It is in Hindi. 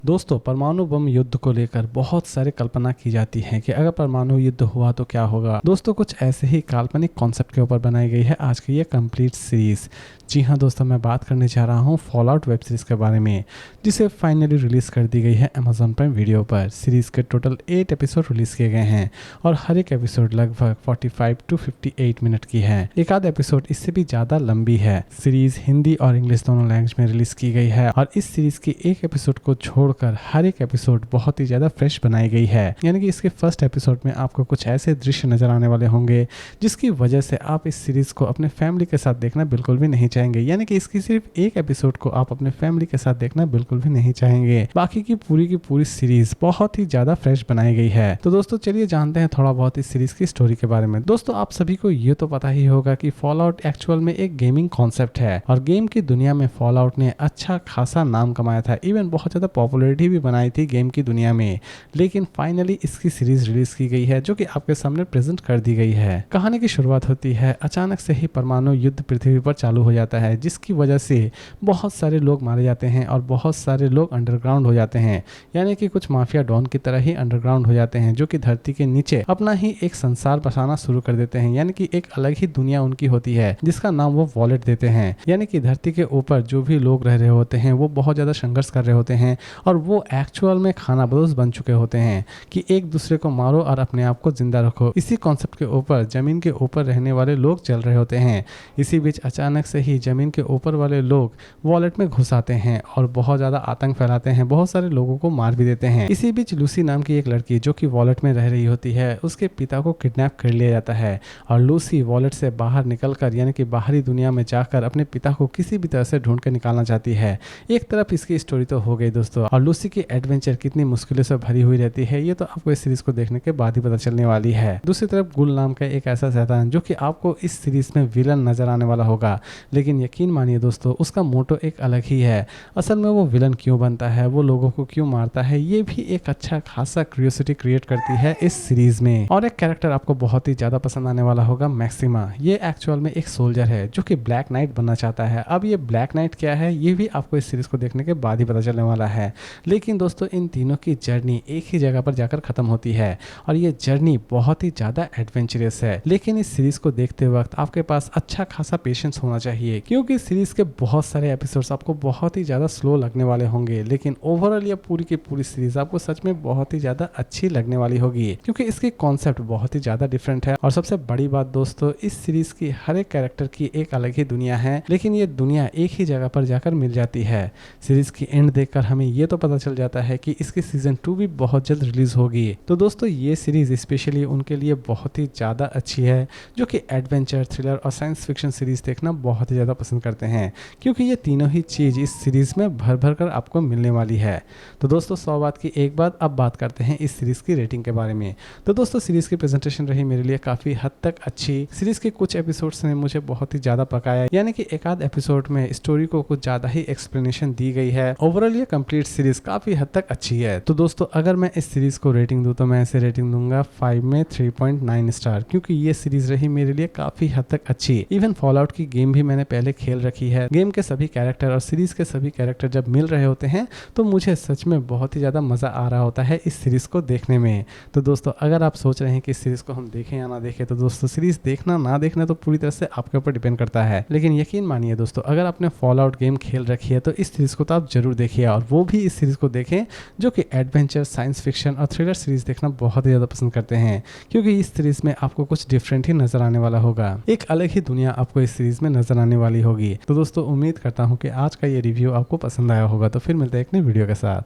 दोस्तों, परमाणु बम युद्ध को लेकर बहुत सारी कल्पना की जाती है कि अगर परमाणु युद्ध हुआ तो क्या होगा। दोस्तों, कुछ ऐसे ही काल्पनिक कॉन्सेप्ट के ऊपर बनाई गई है आज की ये कंप्लीट सीरीज। जी हाँ दोस्तों, मैं बात करने जा रहा हूँ फॉलआउट वेब सीरीज के बारे में, जिसे फाइनली रिलीज कर दी गई है अमेजॉन प्राइम वीडियो पर। सीरीज के टोटल 8 एपिसोड रिलीज किए गए हैं और हर एक एपिसोड लगभग 45 to 58 मिनट की है। एक आध एपिसोड इससे भी ज्यादा लंबी है। सीरीज हिंदी और इंग्लिश दोनों लैंग्वेज में रिलीज की गई है और इस सीरीज की एक एपिसोड को छोड़कर हर एक एपिसोड बहुत ही ज्यादा फ्रेश बनाई गई है। यानी कि इसके फर्स्ट एपिसोड में आपको कुछ ऐसे दृश्य नजर आने वाले होंगे जिसकी वजह से आप इस सीरीज को अपने फैमिली के साथ देखना बिल्कुल भी नहीं चाहेंगे। यानी कि इसकी सिर्फ एक एपिसोड को आप अपने फैमिली के साथ देखना बिल्कुल भी नहीं चाहेंगे। बाकी की पूरी सीरीज बहुत ही ज्यादा फ्रेश बनाई गई है। तो दोस्तों, चलिए जानते हैं थोड़ा बहुत इस सीरीज की स्टोरी के बारे में। दोस्तों, आप सभी को ये तो पता ही होगा कि फॉलआउट एक्चुअल में एक गेमिंग कॉन्सेप्ट है और गेम की दुनिया में फॉलआउट ने अच्छा खासा नाम कमाया था। इवन बहुत ज्यादा पॉपुलैरिटी भी बनाई थी गेम की दुनिया में। लेकिन फाइनली इसकी सीरीज रिलीज की गई है जो कि आपके सामने प्रेजेंट कर दी गई है। कहानी की शुरुआत होती है अचानक से ही परमाणु युद्ध पृथ्वी पर चालू हो जाता है, जिसकी वजह से बहुत सारे लोग मारे जाते हैं और बहुत सारे लोग अंडरग्राउंड हो जाते हैं। यानी कि कुछ माफिया डॉन की तरह ही अंडरग्राउंड हो जाते हैं, जो कि धरती के नीचे अपना ही एक संसार बसाना शुरू कर देते हैं। यानी कि एक अलग ही दुनिया उनकी होती है जिसका नाम वो वॉलेट देते हैं। यानी कि धरती के ऊपर जो भी लोग रह रहे होते हैं वो बहुत ज्यादा संघर्ष कर रहे होते हैं और वो एक्चुअल में खाना बदोश बन चुके होते हैं कि एक दूसरे को मारो और अपने आप को जिंदा रखो। इसी कॉन्सेप्ट के ऊपर जमीन के ऊपर रहने वाले लोग चल रहे होते हैं। इसी बीच अचानक से ही जमीन के ऊपर वाले लोग वॉलेट में घुस आते हैं और बहुत ज्यादा आतंक फैलाते हैं, बहुत सारे लोगों को मार भी देते हैं। इसी बीच लूसी नाम की एक लड़की जो कि वॉलेट में रह रही होती है, उसके पिता को किडनैप कर लिया जाता है और लूसी वॉलेट से बाहर निकलकर यानी कि बाहरी दुनिया में जाकर अपने पिता को किसी भी तरह से ढूंढ कर निकालना चाहती है। एक तरफ इसकी स्टोरी तो हो गई दोस्तों, और लूसी की एडवेंचर कितनी मुश्किलों से भरी हुई रहती है ये तो आपको इस सीरीज को देखने के बाद ही पता चलने वाली है। दूसरी तरफ गुल नाम का एक ऐसा शैतान जो कि आपको इस सीरीज में विलन नजर आने वाला होगा, लेकिन यकीन मानिए दोस्तों, उसका मोटो एक अलग ही है। असल में वो विलन क्यों बनता है, वो लोगों को क्यों मारता है, ये भी एक अच्छा खासा क्यूरियोसिटी क्रिएट करती है इस सीरीज में। और एक कैरेक्टर आपको बहुत ही ज्यादा पसंद आने वाला होगा, मैक्सिमा। ये एक्चुअल में एक सोल्जर है जो कि ब्लैक नाइट बनना चाहता है। अब ये ब्लैक नाइट क्या है ये भी आपको इस सीरीज को देखने के बाद ही पता चलने वाला है। लेकिन दोस्तों, इन तीनों की जर्नी एक ही जगह पर जाकर खत्म होती है और ये जर्नी बहुत ही ज्यादा एडवेंचरस है। लेकिन इस सीरीज को देखते वक्त आपके पास अच्छा खासा पेशेंस होना चाहिए, क्योंकि सीरीज के बहुत सारे एपिसोड्स आपको बहुत ही ज्यादा स्लो लगने वाले होंगे। लेकिन ओवरऑल ये पूरी की पूरी सीरीज आपको सच में बहुत ही ज्यादा अच्छी लगने वाली होगी, क्योंकि इसकी कॉन्सेप्ट बहुत ही ज्यादा डिफरेंट है। और सबसे बड़ी बात दोस्तों, इस सीरीज की हर एक कैरेक्टर की एक अलग ही दुनिया है, लेकिन ये दुनिया एक ही जगह पर जाकर मिल जाती है। सीरीज की एंड देखकर हमें ये तो पता चल जाता है कि इसकी सीजन 2 भी बहुत जल्द रिलीज होगी। तो दोस्तों, ये सीरीज स्पेशली उनके लिए बहुत ही ज्यादा अच्छी है जो कि एडवेंचर, थ्रिलर और साइंस फिक्शन सीरीज देखना बहुत ही ज्यादा पसंद करते हैं, क्योंकि ये तीनों ही चीज इस सीरीज में भर भर कर आपको मिलने वाली है। तो दोस्तों, 100 बात की एक बात, अब बात करते हैं इस सीरीज की रेटिंग के बारे में। तो दोस्तों, सीरीज की प्रेजेंटेशन रही मेरे लिए काफी हद तक अच्छी। सीरीज के कुछ एपिसोड्स ने मुझे बहुत ही ज्यादा पकाया, यानी कि एक आध एपिसोड में स्टोरी को कुछ ज्यादा ही एक्सप्लेनेशन दी गई है। ओवरऑल ये कंप्लीट सीरीज काफी हद तक अच्छी है। तो दोस्तों, अगर मैं इस सीरीज को रेटिंग दूं तो मैं इसे रेटिंग दूंगा 5 में 3.9 स्टार, क्योंकि ये सीरीज रही मेरे लिए काफी हद तक अच्छी। इवन फॉलआउट की गेम भी मैंने पहले खेल रखी है। गेम के सभी कैरेक्टर और सीरीज के सभी कैरेक्टर जब मिल रहे होते हैं तो मुझे सच में बहुत ही ज्यादा मजा आ रहा होता है इस सीरीज को देखने में। तो दोस्तों, अगर आप सोच रहे हैं कि इस सीरीज को हम देखें या ना देखें, तो दोस्तों सीरीज देखना ना देखना तो पूरी तरह से आपके ऊपर डिपेंड करता है। लेकिन यकीन मानिए दोस्तों, अगर आपने फॉलआउट गेम खेल रखी है तो इस सीरीज को तो आप जरूर देखिए, और वो भी इस सीरीज को देखें जो कि एडवेंचर, साइंस फिक्शन और थ्रिलर सीरीज देखना बहुत ही ज्यादा पसंद करते हैं, क्योंकि इस सीरीज में आपको कुछ डिफरेंट ही नजर आने वाला होगा। एक अलग ही दुनिया आपको इस सीरीज में नजर आने वाली होगी। तो दोस्तों, उम्मीद करता हूँ कि आज का ये रिव्यू आपको पसंद आया होगा। तो फिर मिलते हैं एक नई वीडियो के साथ।